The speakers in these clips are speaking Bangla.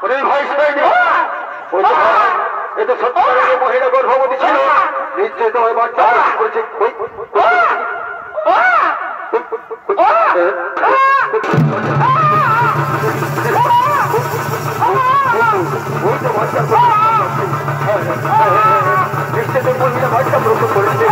ওরে ভাই শুনাইনি ওই তো এ তো সত্যি মহিলা গর্ভবতী ছিল নিশ্চয় তো ওই বাচ্চা করেছে ওই তো বাচ্চা নিশ্চয় তো মহিলা বাচ্চা প্রসব করেছে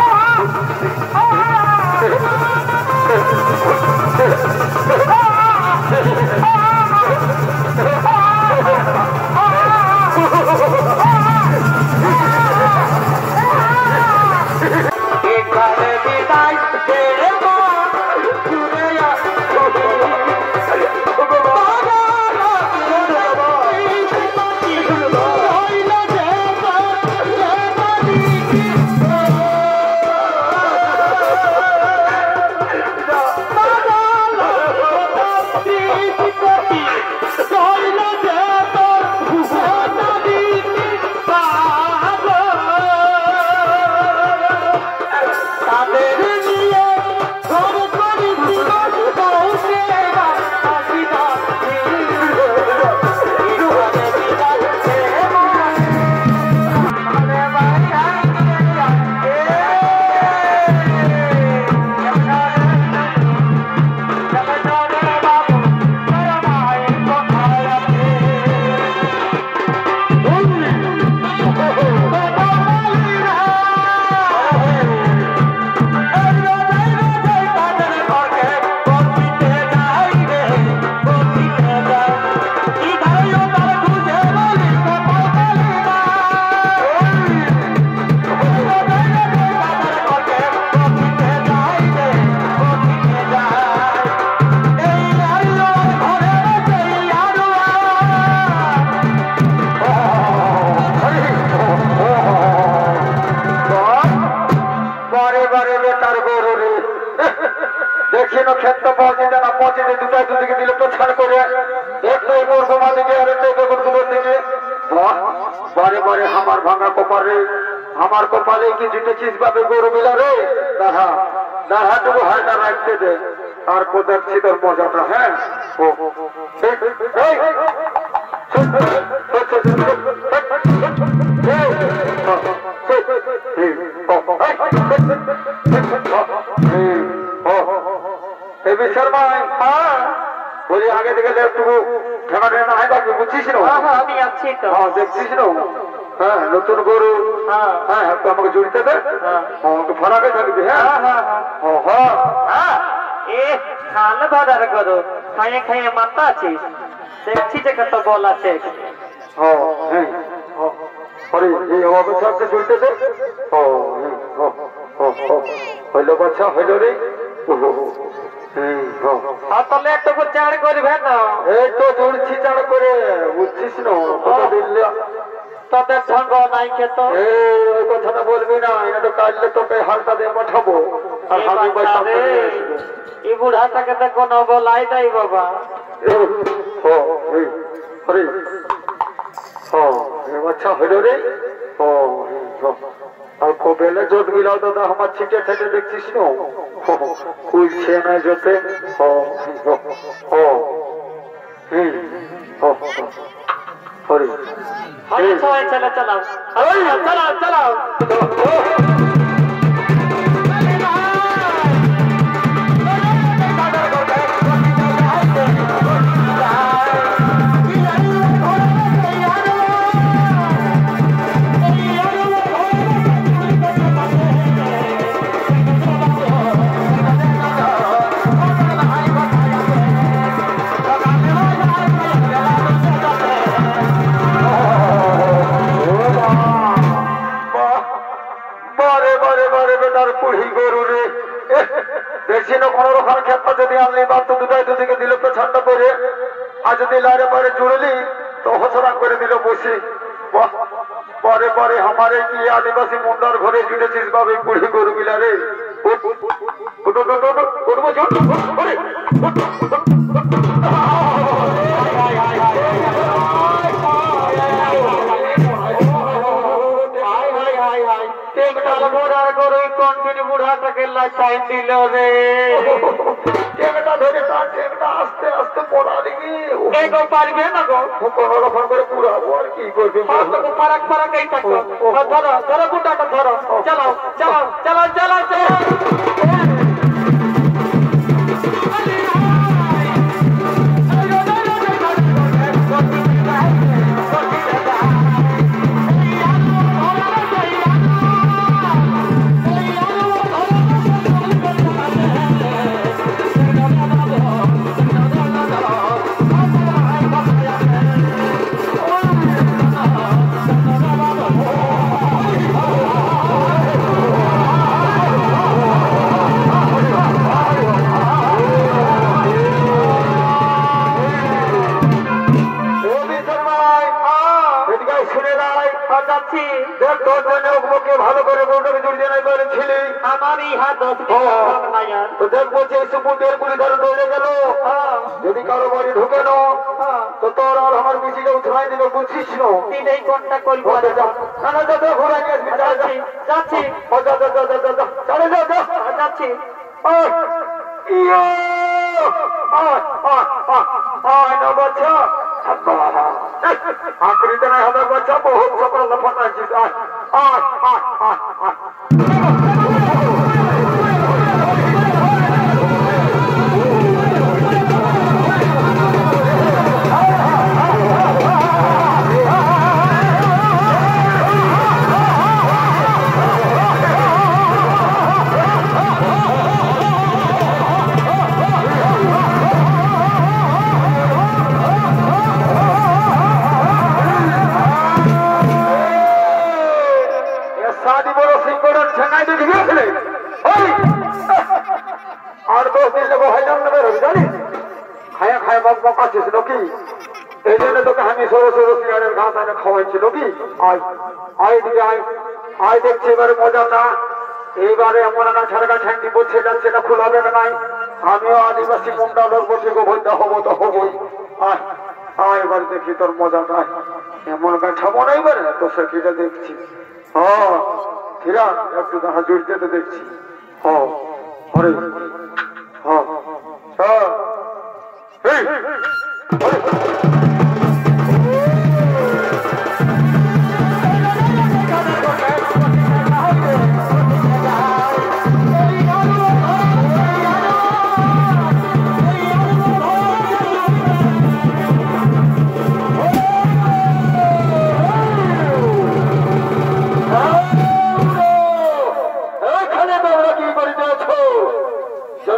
আমার কপালে কি জিতেছিস বাবু গরু মিলা রে দাঁড়া দাঁড়াটুকু হালটা রাখতে দে আর দেখছি তোর মজাটা হ্যাঁ বলি আগে থেকে একটু ঠেকা ঠেকা হয় বাকি বুঝছিস না আমি আছি তো দেখছিস না হ্যাঁ নতুন গরু হ্যাঁ একটু আমাকে জড়িতে দে একটু ফারাকে থাকবি খালে বাজার করো খাইয়ে খাইয়ে মাথা আছিস দেখছি যে কত বল আছে এই অবস্থাকে জড়িতে দে হইল বাচ্চা হইল রে তাহলে একটু চাড় করবে না এই তো জড়ছি চাড় করে বুঝছিস না কত দিল্লি তোদের ঢঙ্গ নাই খেত ওই কথাটা বলবি না এটা তো কাটলে তোকে হালটা দিয়ে পাঠাবো আর আমি এই বুড়াটাকে তো কোনো বলাই নাই বাবা আচ্ছা হইল রে আর কবেলে জোট গিলাও দাদা আমার ছিটে ছেটে দেখছিস না কুলছে না জোটে সবাই চলে চালাও চালাও চালাও দেখছি না কোন রকম ক্ষেত্র যদি আনলি বা তো দুটাই দুদিকে দিল তো ঠান্ডা করে আর যদি লারে পারে জুড়লি তো হসরা করে দিল বসে পরে পরে আমারে কি আদিবাসী মুন্ডার ঘরে জুড়েছিস বাবু বুড়ি গরু মিলা রে বুড়াটাকে লাচাই দিল রে ঠেংটা ধরে তার ঠেংটা আস্তে আস্তে পড়া দিবি এগো পারবে না গো কোনো রকম করে পুরাবো আর কি করবি ফারাক ফারাক এই থাকো ধরো ধরো গুটাটা ধরো চালাও চালাও চালাও চালাও চালাও ভালো করে বউটাকে জড়িয়ে নাই করেছিলি আমারই হাত দেখবো যে সুপুটের গুলি ধরে ডরে গেল যদি কারো বাড়ি ঢুকে নো তো তোর আর আমার মিছিকে উঠাই দিবে বুঝছিস না এই কোনটা করবো ঘোরা নিয়ে আসবি যাচ্ছি যাচ্ছি যাচ্ছি বাচ্চা আকৃতি নাই হবে বাচ্চা বহুত সকল ফাটাইছিস আর 10 দিন লোক হাইলাম নেবে জানিস খায়া খায়া বক বকাছিস নাকি এই জন্য তোকে আমি সরো সরো সিগারের ঘাস আনে খাওয়াইছি নাকি আয় আয় দিকে আয় আয় দেখছি এবারে মজা না এইবারে এমন না ছাড়া ঠ্যাংটি বলছে যাচ্ছে না খোলাবে না নাই আমিও আদিবাসী মুন্ডা লোক বসে গোবন্ধা হবো তো হবোই আয় আয় এবার দেখি তোর মজাটা এমন গাছাবো না এবারে তোর সেটা দেখছি হ্যাঁ ফিরা একটু দেখা জুড়তে তো দেখছি হ্যাঁ হরে হ্যাঁ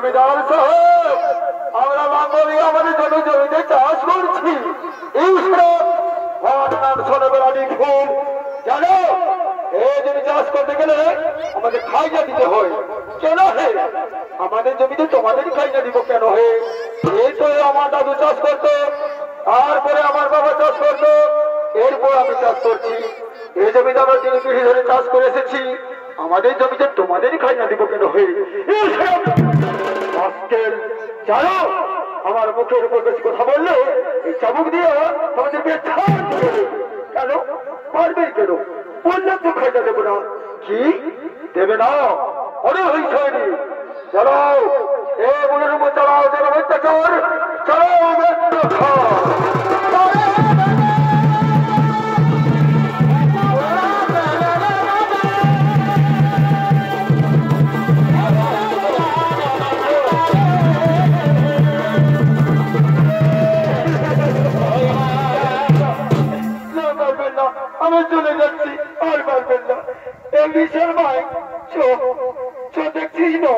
জমিদার সাহেব আমরা বাঙালি আমাদের জন্য জমিতে চাষ করছি এই ফুল জানো এই জমি চাষ করতে গেলে আমাদের খাইয়া দিতে হয় কেন হে আমাদের জমিতে তোমাদেরই খাইয়া দিব কেন হে এই তো আমার দাদু চাষ করতো তারপরে আমার বাবা চাষ করতো এরপর আমি চাষ করছি এই জমিতে আমরা 3 পিঢ়ি ধরে চাষ করে এসেছি আমাদের জমিতে তোমাদেরই খাইয়া দিব কেন হে জানো আমার মুখের উপর বেশি কথা বললে এই চাবুক দিয়ে তোমাদের কেন পারবে কেন বললে তো খাইটা দেবো না কি দেবে না অনেক হয়েছে হয়নি চলো এ মনের উপর চালাও যেন অত্যাচার চলো আমি চলে যাচ্ছি আর পারবেন না এই বিশাল ভাই দেখছিস না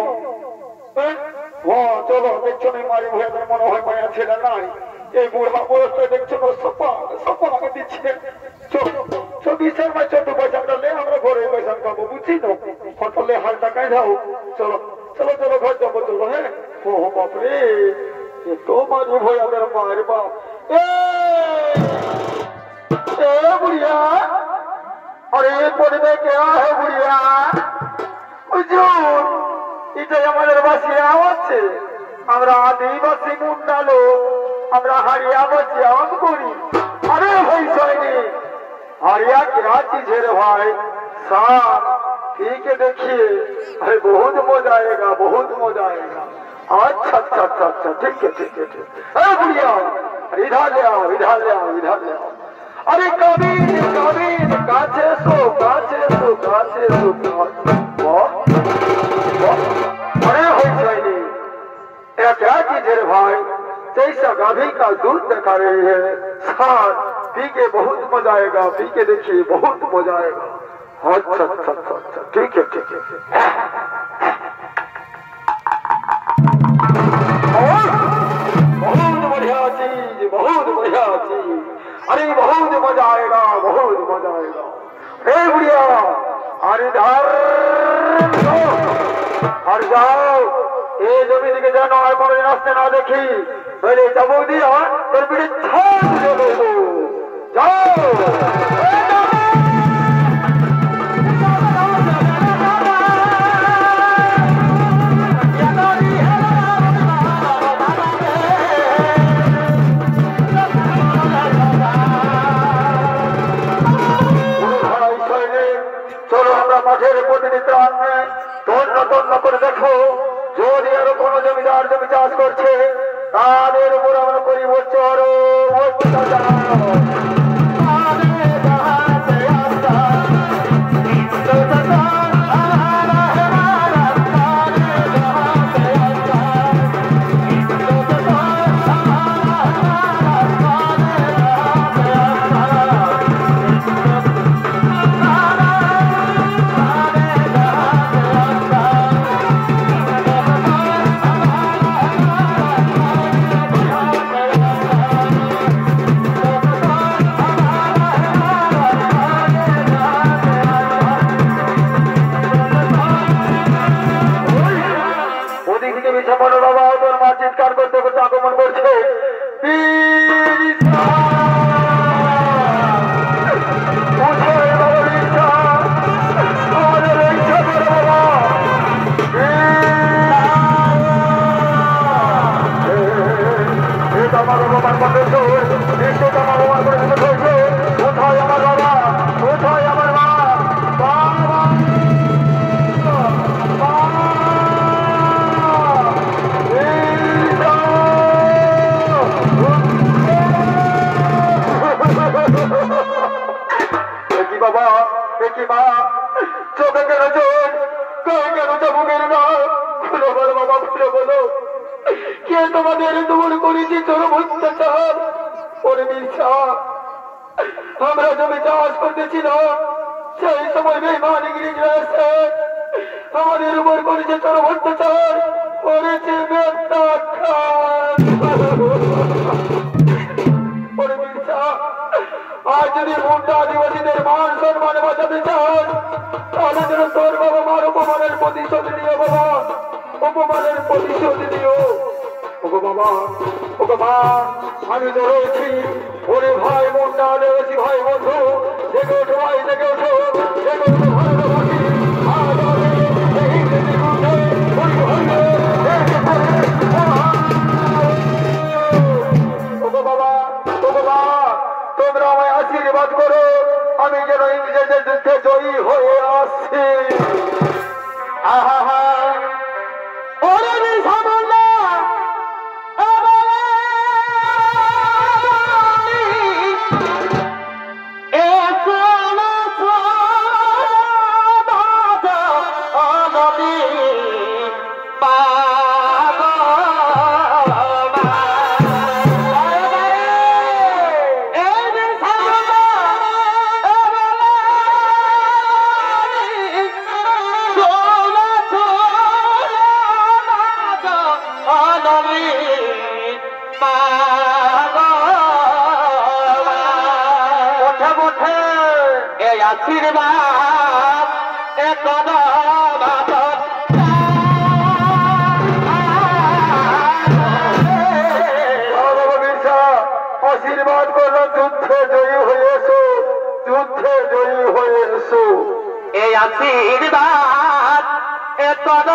চলো দেখছো না মারি ভয়ে মনে হয় মায়া ছেলে নাই এই বুড়া বয়সটা দেখছো না সপা আমাকে দিচ্ছে বিশাল ভাই 14 পয়সাটা লে আমরা ঘরে পয়সা খাবো বুঝছি না হোটেলে হাল টাকায় যাও চলো চলো চলো ঘর যাবো চলো হ্যাঁ ও বাপরে তো মারি ভয় আমাদের মায়ের বাপ बुढ़िया और ये पढ़ने क्या है बुढ़िया এটাই আমাদের বাসী আওয়াজ আমরা আদিবাসী মুন্ডা লোক আমরা হারিয়া বাসী আওয়াজ করি अरे भाई सोनी हरिया क्या चीज है रे भाई साहब ठीक है देखिए अरे बहुत मजा आएगा अच्छा अच्छा अच्छा अच्छा ठीक है ठीक है ठीक है। अरे बुढ़िया इधर ले आओ इधर ले आओ इधर ले आओ। अरे कबीर कबीर काछे सो काछे सो काछे सो अरे हो जाएगी क्या चीज है भाई जैसा गाभी का दूध दिखा रही है साथ पी के बहुत मजा आएगा पी के देखिए बहुत मजा आएगा। अच्छा अच्छा अच्छा अच्छा ठीक है ठीक है। बहुत बढ़िया चीज बहुत बढ़िया चीज। अरे बहुत मजा आएगा बहुत मजा आएगा। हे बुढ़िया अरे हर जाओ ये जमीन के जानो আর কোনো রাস্তা না দেখি বলে যাবো দিয়া তোর পিঠে ছাদ দেবো যাও। চলো আমরা মাঠের প্রতিনিধিত্ব আনবে তন্ন তন্ন করে দেখো যদি আরো কোনো জমিদার জমি চাষ করছে তাদের উপর আমরা করি বছর চিৎকার করতে করতে আগমন করছে কোথায় আমার বাবা কোথায় আমার মা বাবা কি মা চোখে কেন চোখ কই কেন চমুকের না খুলে বলো বাবা খুলে বলো কে তোমাদের দূর করেছি চরম অত্যাচার ওরে মির্জা আমরা জমি চাষ করতেছিলাম সেই সময় বেঈমান ইংরেজরা এসে আমাদের উপর করেছে চরম অত্যাচার করেছে বেত্তাখান। ওরে মির্জা আজ যদি মুন্ডা আদিবাসীদের মান সম্মান বাঁচাতে চান তাহলে যেন তোর বাবা মার অপমানের প্রতিশোধ নিও বাবা অপমানের প্রতিশোধ নিও। ওগো বাবা ওগো মা আমি তো রয়েছি ওরে ভাই মুন্ডা আদিবাসী ভাই বন্ধু জেগে ওঠো ভাই জেগে ওঠো জেগে ওঠো ভারতবাসী আজ আমাদের এই ইংরেজি যুদ্ধে ওগো বাবা ওগো মা তোমরা আমায় আশীর্বাদ করো আমি যেন ইংরেজের যুদ্ধে জয়ী হয়ে আসছি। আশীর্বাদ আশীর্বাদ করলো যুদ্ধে জয়ী হয়েছো যুদ্ধে জয়ী হয়েছো এই আশীর্বাদ একদম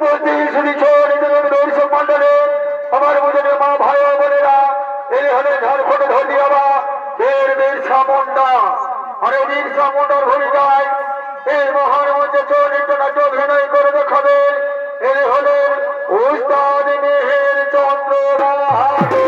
উপস্থিত শুনেছ দর্শক মন্ডলে আমার বুঝে মা ভাই বোনেরা এই হলে ঝাড়খণ্ড ধরলি বাবা বীরসা মুন্ডা আর এই বীরসা মুন্ডার ভূমিকায় এই মহান মঞ্চে চিত্রনাট্য অভিনয় করে দেখাবে এর হলেন উস্তাদ মেহের চন্দ্র বাহাদুর।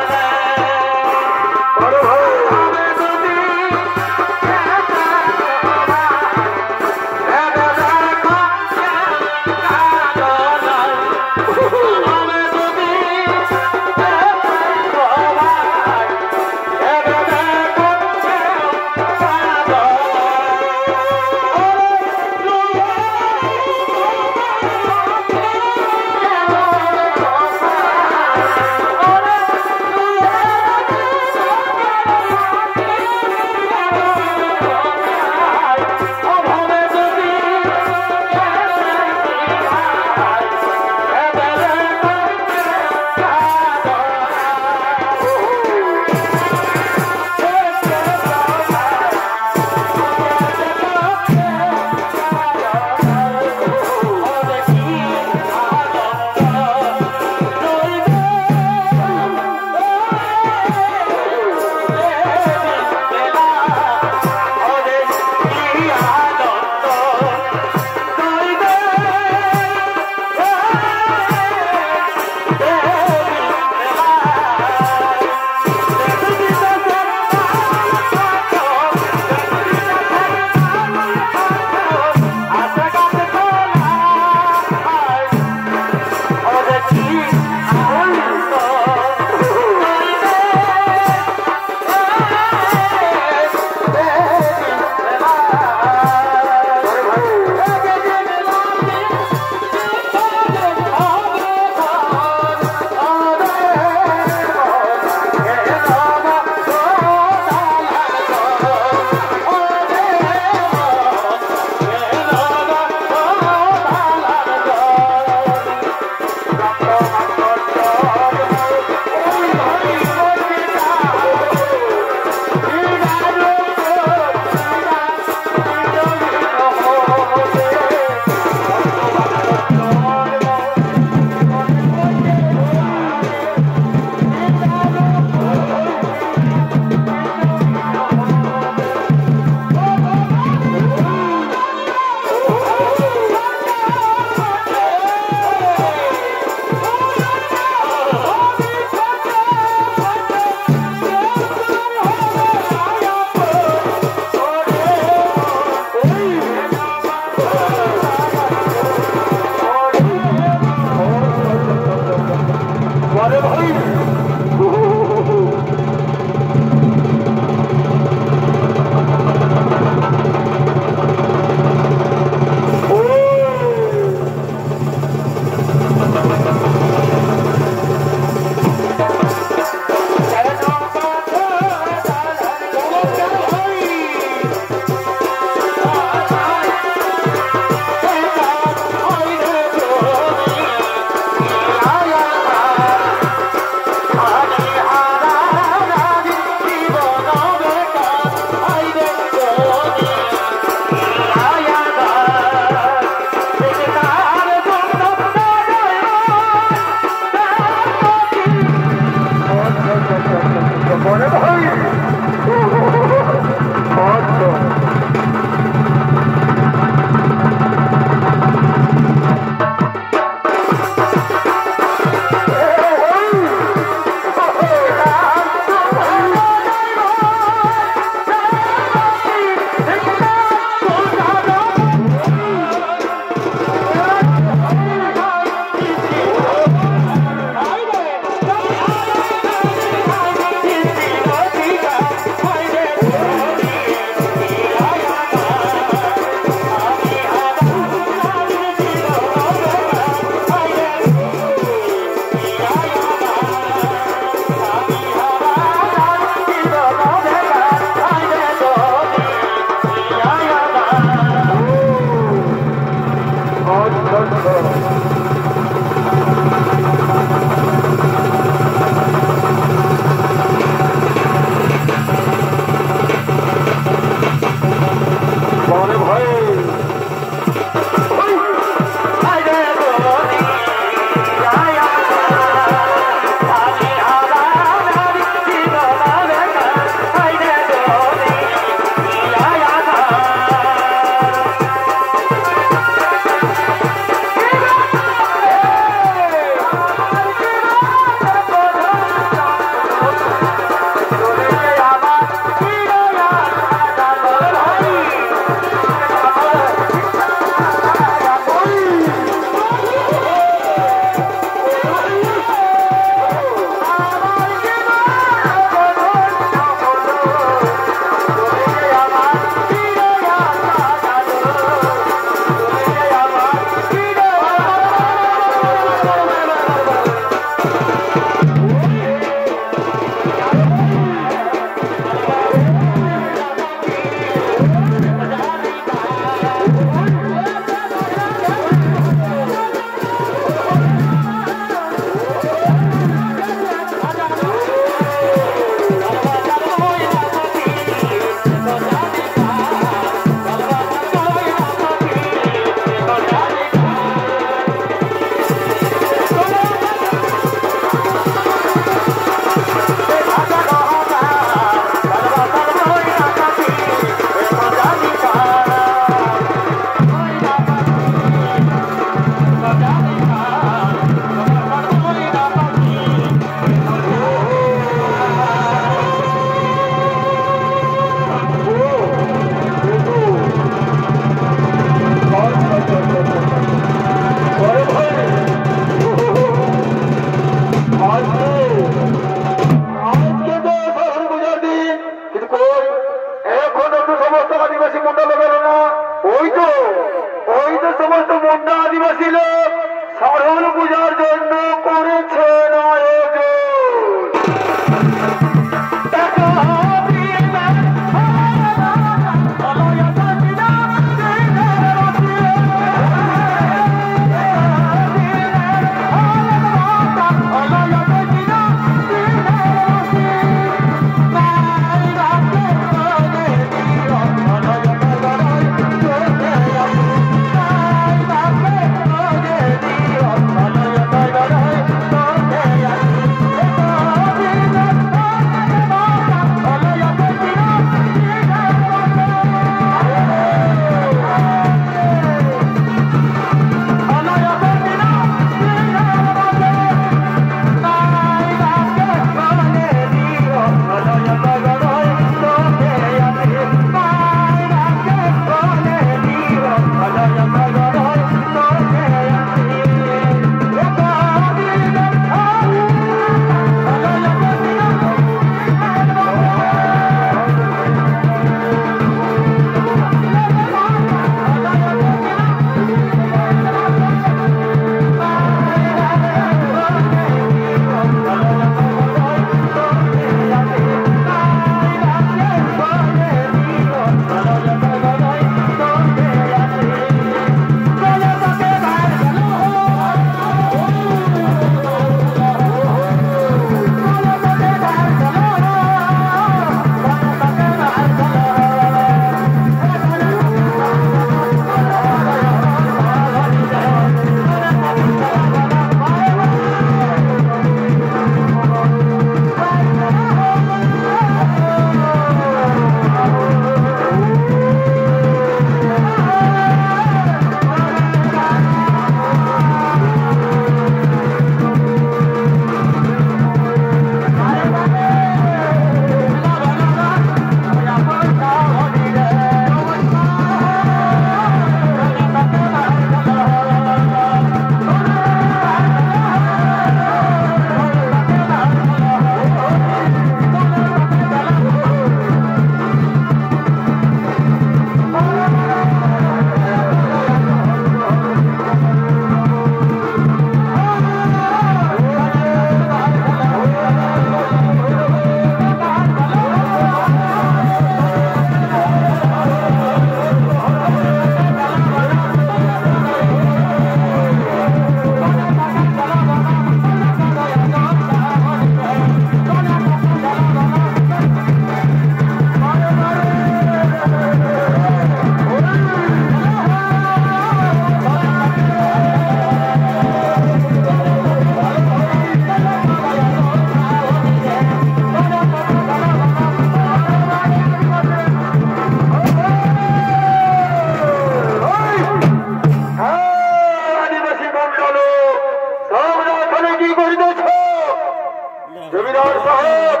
জমিদার সাহেব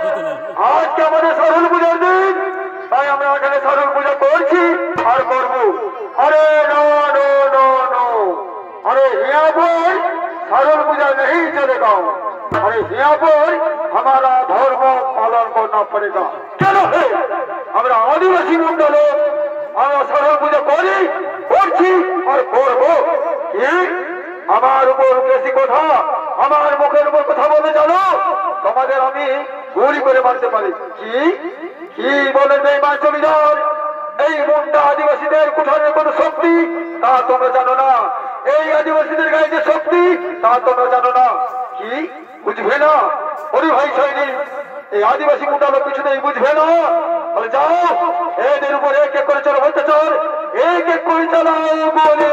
আজকে আমাদের সরল পূজার দিন, তাই আমরা এখানে সরল পূজা করছি আর করবো। अरे नो नो नो नो, अरे यहाँ पर सरल पूजा नहीं चलेगा। अरे यहाँ पर हमारा धर्म पालन करना पड़ेगा। चलो है हमारा आदिवासी मंडल আমরা সরল পূজা করি করছি আর করবো। আমার উপর বেশি কথা, আমার মুখের উপর কথা বলে জানো, তোমাদের আমি গুলি করে মারতে পারি। কি কি বলেন এই মা জমিদার? এই মনটা আদিবাসীদের কোঠানের কোন শক্তি তা তোমরা জানো না, এই আদিবাসীদের গায়ে যে শক্তি তা তোমরা জানো না। কি বুঝবে না? ওরে ভাই সৈনিক, এই আদিবাসী মোটালো কিছুতেই বুঝবে না। বলে যাও এদের উপর এক এক করে চলো, বলতে চল এক এক করে চালাও বলে।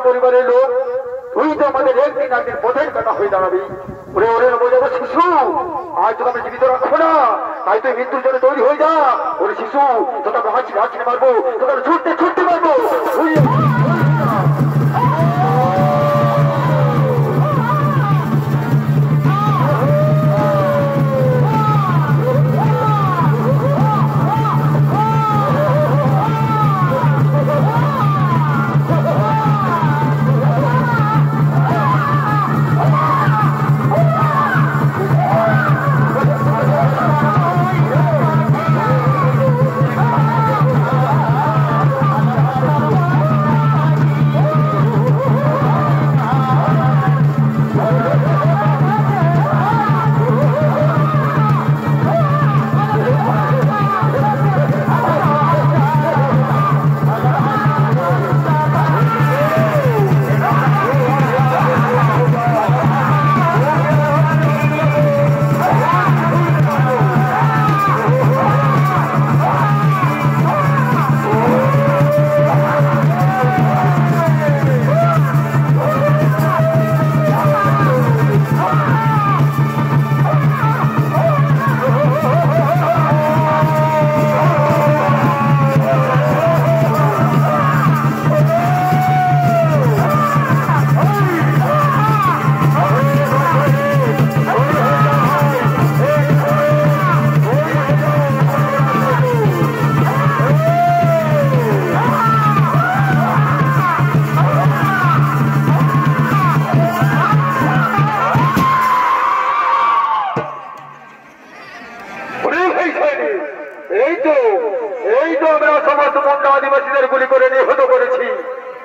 পরিবারের লোক, তুই তো আমাদের একদিন একদিন পথের কাটা হয়ে দাঁড়াবি। ওরে ওরে বোঝাবো শিশু, আজ তোকে আমি জীবিত রাখবো না, তাই তুই মৃত্যুর জন্য তৈরি হয়ে যা। ওরে শিশু, তোকে আমি হাঁচি হাঁচি মারবো, তোকে ছুটতে ছুটতে মারবো।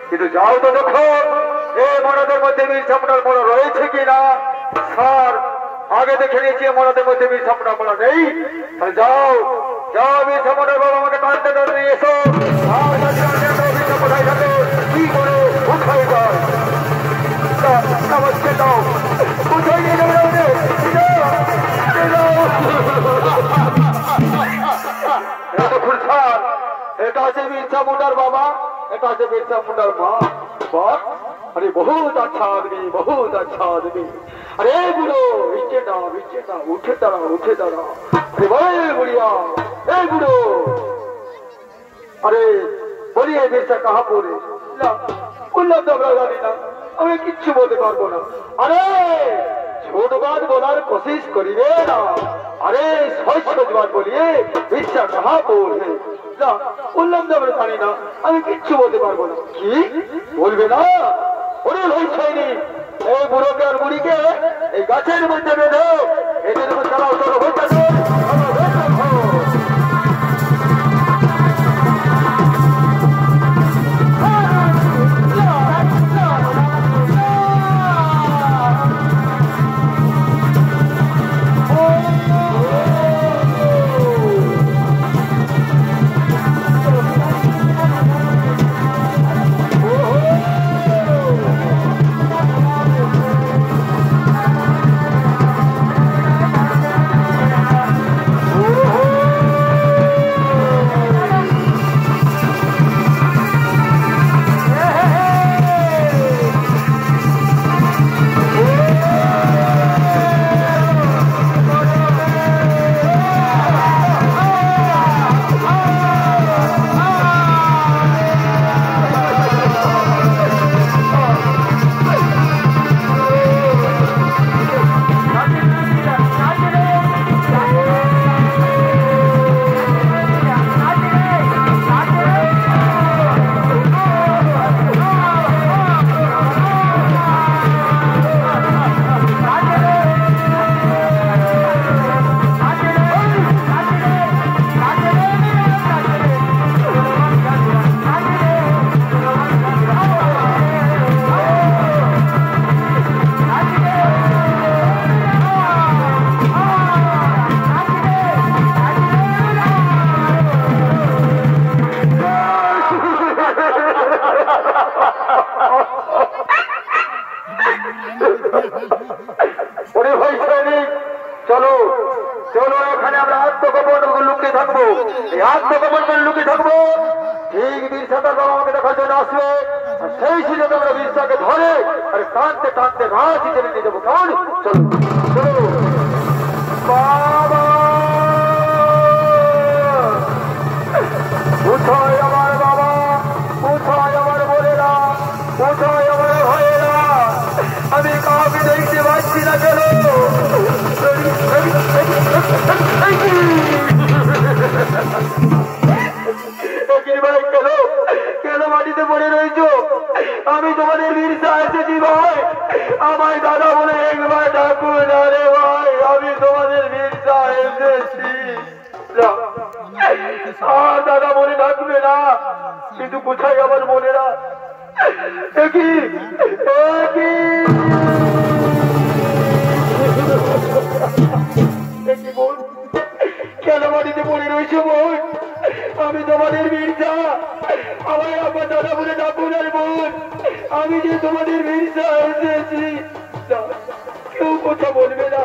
কিন্তু যাও তো দেখো এই মরাদের মধ্যে বীর সামনার মরা রয়েছে কিনা। স্যার আগে দেখে নিয়েছি মরাদের মধ্যে বীর সামনার মরা নেই। যাও যাও বীর সামনার বাবা আমাকে টানতে টানতে নিয়ে এসো। কোথায় থাকে কি করে কোথায় যায় দাও কোথায় নিয়ে যাবে এটা আছে बिरसा मुंडार बाबा, এটা আছে बिरसा मुंडार माँ। अरे बहुत अच्छा आदमी, बहुत अच्छा आदमी। अरे बुढ़ो नीचे ना उठे दाड़ा। अरे बड़े बुढ़िया ए बुढ़ो, अरे बोलिए बिरसा कहाँ बोले ना বললাম তো আমরা জানি না, আমি কিচ্ছু বলতে পারবো না। আরে ছোট বাদ বলার কোশিশ করিবে না। अरे সহজ বাদ বলিয়ে বিরসা कहाँ बोले না বললাম তো আমরা জানি না, আমি কিচ্ছু বলতে পারবো না। কি বলবে না? ওরে ভাই ছাইনি এই বুড়োকে আর বুড়িকে এই গাছের মধ্যে বেঁধে এদের উপর চালাও চলো হইতে সেই সুযোগে আমরা বিরসাকে ধরে আরে টানতে টানতে রাঁচি জেলে নিয়ে যাবো। কেমন? চলো চলো বাবা, কোথায় আমার বাবা, কোথায় আমার বোনেরা, কোথায় আমার ভাইয়েরা? আমি কাউকে দেখতে পাচ্ছি না কেন? কেন কেন মাটিতে পড়ে রয়েছ? আমি তোমাদের বিরসা এসেছি ভাই, আমায় দাদা বলে একবার ডাকুন। আরে ভাই আমি তোমাদের বিরসা এসেছি। আর দাদা বলে ডাকবে না, কিন্তু কোথায় আমার বোনেরা? একই বোন, কেন মাটিতে পড়ে রয়েছে বোন? আমি তোমাদের বিরসা, আমায় আমার দাদা বলে ডাকুন। আর বোন আমি যে তোমাদের বিরসা এসেছি, কেউ কথা বলবে না।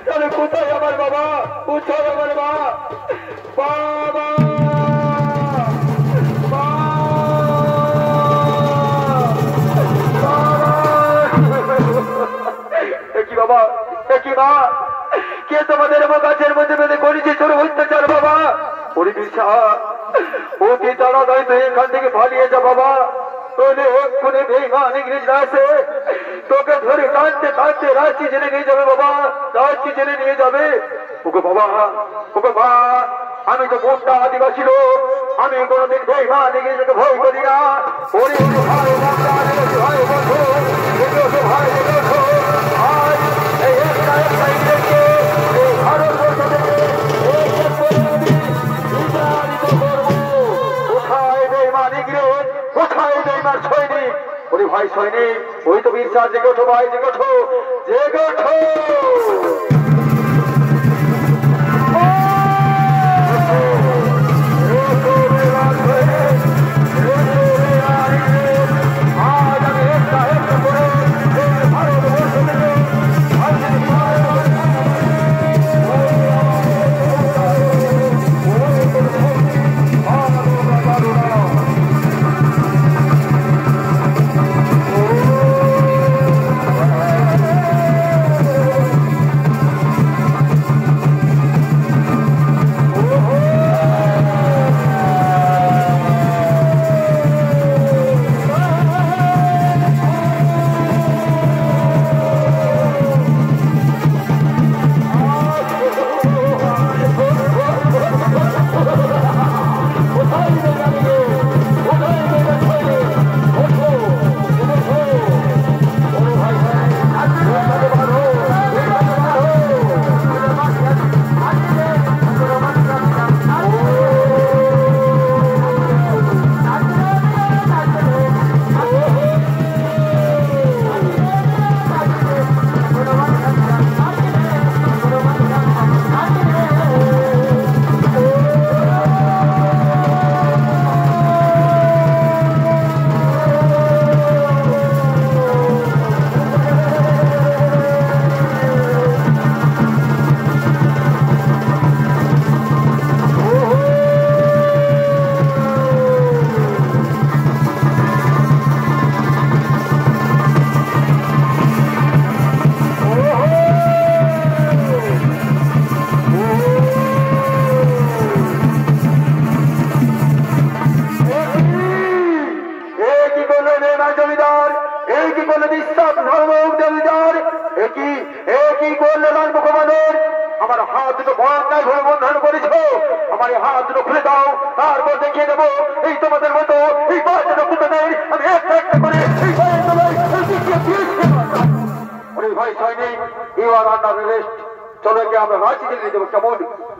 তাহলে কোথায় আমার বাবা, কোথায় আমার মা? বাবা কি বাবা, কি মা, কে তোমাদের গাছের মধ্যে বেঁধে করেছে চোর অত্যাচার? বাবা ওরে বিরসা, অতি তাড়াতাড়ি তুই এখান থেকে পালিয়ে যা বাবা, তোলে এক্ষুনি বেঈমান ইংরেজরা আছে, তোকে ধরে টানতে টানতে রাঁচি জেলে নিয়ে যাবে বাবা, রাঁচি জেলে নিয়ে যাবে। ওকে বাবা, ওকে মা, আমি তো কোনটা আদিবাসী লোক, আমি কোনদিন বেঈমান ইংরেজকে ভয় করি না। ওরে ওরে ভাই কোনটা আদিবাসী ভাই বন্ধু, এগোছো ভাই এগোছো। আজ এই একটা একটা ইংরেজকে এই ভারতবর্ষ থেকে বিতাড়িত করবো। কোথায় বেঈমান ইংরেজ, কোথায় বেঈমান সৈনিক? ওরে ভাই সৈনিক, ওই তো বিরসা, জেগে ওঠো ভাই, জেগে ওঠো, জেগে ওঠো।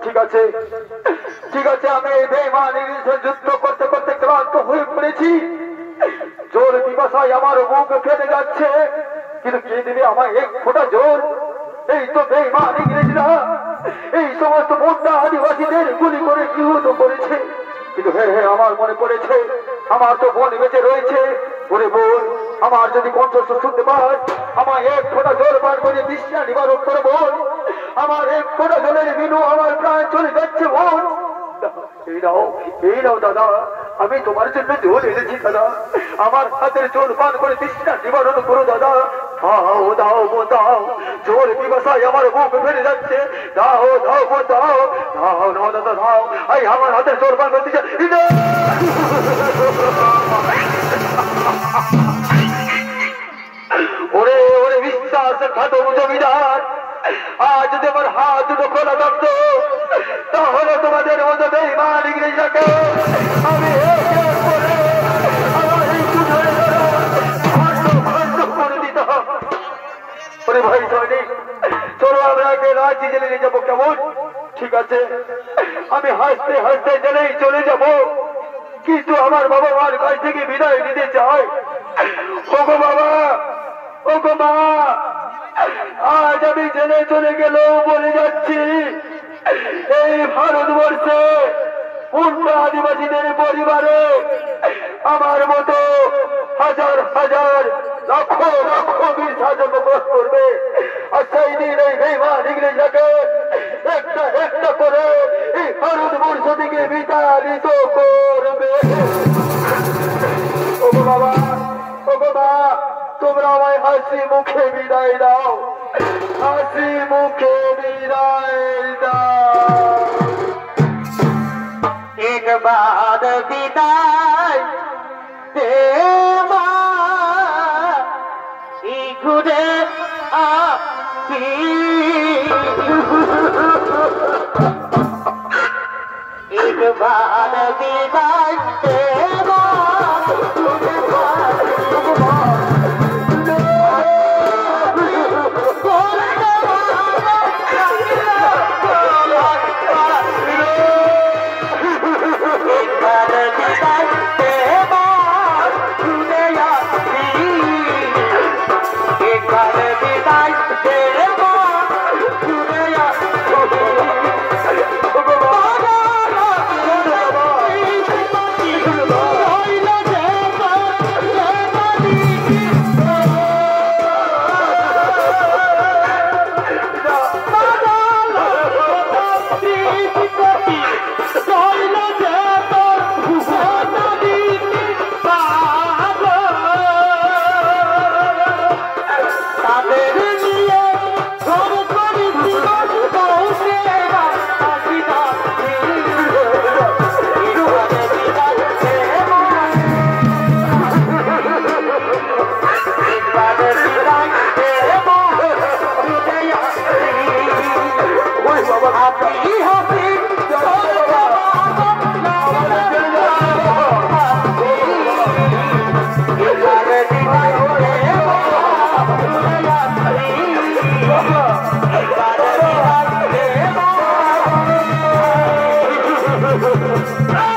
ঠিক আছে ঠিক আছে, আমি এই বেঈমান ইংরেজের যুদ্ধ করতে করতে ক্লান্ত হয়ে পড়েছি। জোর দিবসায় আমার বুক ফেটে যাচ্ছে, কিন্তু কে দেবে আমার এক ফোঁটা জোর? এই তো বেঈমান ইংরেজরা এই সমস্ত মোটা আদিবাসীদের গুলি করে নিহত করেছে। কিন্তু হ্যাঁ হ্যাঁ, আমার মনে পড়েছে, আমার তো বোন বেঁচে রয়েছে। ওরে বোন, আমার যদি কণ্ঠস্বর শুনতে পাস, আমার এক ফোঁটা জল পান করে তৃষ্ণা নিবারণ করে বোন। আমার এক ফোঁটা জলের বিনু আমার প্রাণ চলে যাচ্ছে বোন। এই নাও দাদা, আমি তোমার জন্য জল এনেছি দাদা। আমার হাতের জল পান করে তৃষ্ণা নিবারণ করো দাদা। দাও দাও দাও, জোর পিপাসায় আমার বুক ফেলে যাচ্ছে। দাও দাও দাও, দাও দাও দাদা দাও, এই আমার হাতের জল পান করতে ওরে ওরে বিশ্বাস খাদক জমিদার, আজ যদি আমার হাত দুটো খোলা থাকতো তাহলে তোমাদের মতো বেঈমান ইংরেজটাকে আমি করে দিতাম। ওরে ভাই জয়নি, চলো আমরা রাঁচি জেলে নিয়ে যাবো, কেমন? ঠিক আছে, আমি হাসতে হাসতে জেলেই চলে যাব, কিন্তু আমার বাবা মার কাছ থেকে বিদায় নিতে চাই। ওগো বাবা, ওগো মা, আজ আমি জেলে চলে গেলেও বলে যাচ্ছি, এই ভারতবর্ষে পূর্ণ আদিবাসীদের পরিবারে আমার মতো হাজার হাজার লক্ষ লক্ষ 20,000 বসবাস করবে। আর সেই দিন এই বেঈমান ইংরেজটাকে একটা একটা করে এই ভারতবর্ষ থেকে বিতাড়িত করবে। ওগো বাবা, ওগো মা, তোমরা আমায় হাসি মুখে বিদায় দাও, হাসি মুখে বিদায় দাও। একবার বিদায় দে মা, ঘুরে আসি। একবার বিদায় দে মা, Ah!